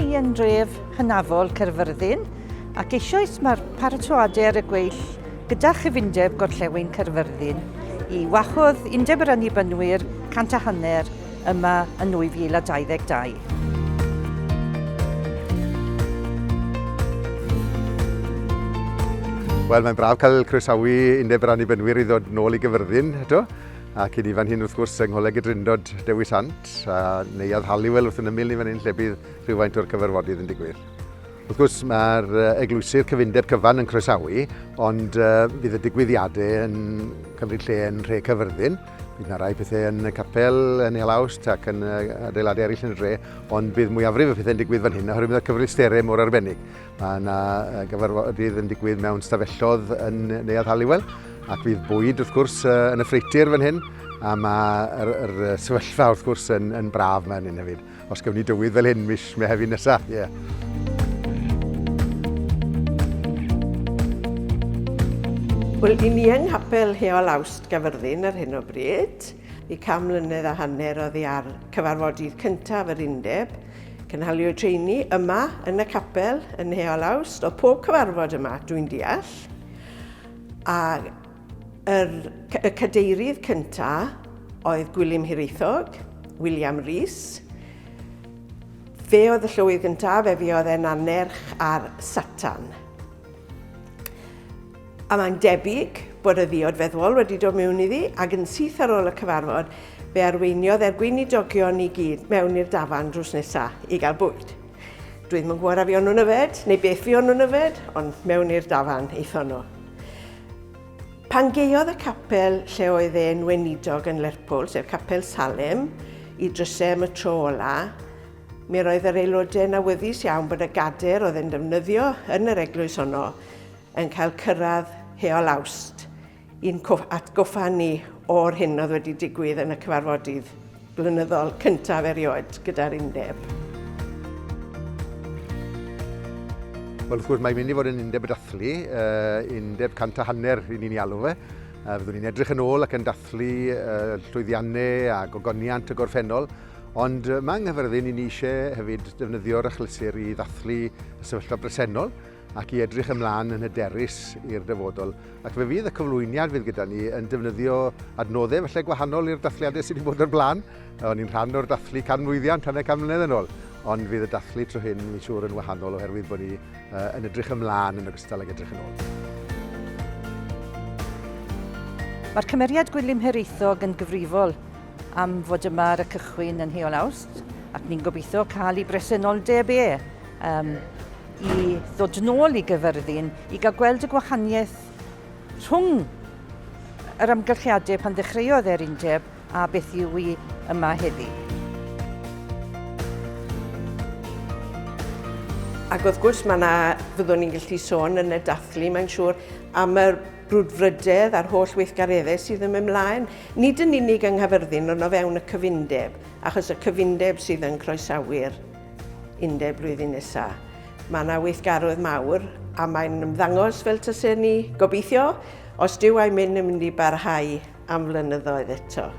ni yn dref hynafol Caerfyrddin ac eisoes mae'r paratoadau ar y gweill gyda chyfundeb Gorllewin Caerfyrddin i wahodd undeb yr annibynwyr 150 yma yn 2022. Wel, mae'n braf cael croesawu undeb yr annibynwyr i ddod nôl i Gyfyrddin eto. Ac i ni fan hyn wrth gwrs yng Ngholeg y Drindod Dewi Sant, a neuadd Halliwell wrth yn ymyl ni fan hyn lle bydd rhywfaint o'r cyfarfodydd yn digwydd. Wrth gwrs mae'r eglwysu'r cyfundeb cyfan yn croesawu, ond bydd y digwyddiadau yn cymryd lle yn Nhre Caerfyrddin. Bydd yna rai pethau yn y capel yn Elawst ac yn adeiladau eraill yn y dre, ond bydd mwyafrif y pethau'n digwydd fan hyn, oherwydd y cyfristerau mor arbennig. Mae yna gyfarfodydd yn digwydd mewn stafellodd yn neuadd Halliwell, ac bydd bwyd wrth gwrs yn y ffreitir fan hyn, a mae'r sefyllfa wrth gwrs yn braf fan hyn hefyd. Os gewn ni dywydd fel hyn mis Mehefin nesaf. Yeah. Wel, i ni yng Nghapel Heol Awst Gaerfyrddin ar hyn o bryd. I 100 mlynedd a hanner oddi ar cyfarfodydd cyntaf yr undeb. Cynhalio treini yma yn y capel yn Heol Awst, o pob cyfarfod yma dwi'n deall. A y cadeirydd cyntaf oedd Gwilym Hiraethog, William Rhys. Fe oedd y llywydd gyntaf, fe oedd e'n anerch ar Satan. A mae'n debyg bod y ddiod feddwl wedi dod mewn iddi, ac yn syth ar ôl y cyfarfod, fe arweiniodd gweinidogion i gyd mewn i'r dafarn drws nesaf i gael bwyd. Dwi ddim yn gwybod a fi o'n nhw'n yfed, neu beth fi o'n nhw'n yfed, ond mewn i'r dafarn eithon nhw. Pan geodd y capel lle oedd e'n weinidog yn Lerpwl, sef Capel Salem, i drysau am y tro ola, mi roedd yr aelodau'n awyddus iawn bod y gader oedd yn defnyddio yn yr eglwys honno yn cael cyrraedd Heol Awst i'n atgoffa ni o'r hyn oedd wedi digwydd yn y cyfarfodydd blynyddol cyntaf erioed gyda'r undeb. Wel, wrth gwrs, mae'n mynd i fod yn undeb y dathlu, undeb 150 i ni'n alw fe. Fyddwn ni'n edrych yn ôl ac yn dathlu llwyddiannau a gogoniant y gorffennol, ond mae Nghaerfyrddin i ni eisiau hefyd defnyddio'r achlysur i ddathlu y sefyllfa bresennol ac i edrych ymlaen yn hyderus i'r dyfodol. Ac fe fydd y cyflwyniad fydd gyda ni yn defnyddio adnoddau felly gwahanol i'r dathliadau sydd wedi bod o'r blaen. O'n i'n rhan o'r dathlu canmlwyddiant hanner can mlynedd yn ôl, ond fydd y dathlu tro hyn mi'n siŵr yn wahanol oherwydd bod ni yn edrych ymlaen yn ogystal ag edrych yn ôl. Mae'r cymeriad Gwilym Hiraethog yn gyfrifol am fod yma ar y cychwyn yn Heol Awst, ac ni'n gobeithio cael ei bresenoldeb i ddod nôl i Gyfyrddin i gael gweld y gwahaniaeth rhwng yr amgylchiadau pan ddechreuodd yr undeb a beth yw i yma heddi. Ac wrth gwrs fyddwn ni'n gallu sôn yn y dathlu, mae'n siŵr, am y brwdfrydedd a'r holl weithgareddau sydd yn ymlaen. Nid yn unig yng Nghaerfyrddin, ond o fewn y cyfundeb, achos y cyfundeb sydd yn croesawu'r undeb blwyddyn nesaf. Mae yna weithgaredd mawr a mae'n ymddangos fel tasau ni gobeithio os dyw ei mynd yn mynd i barhau am flynyddoedd eto.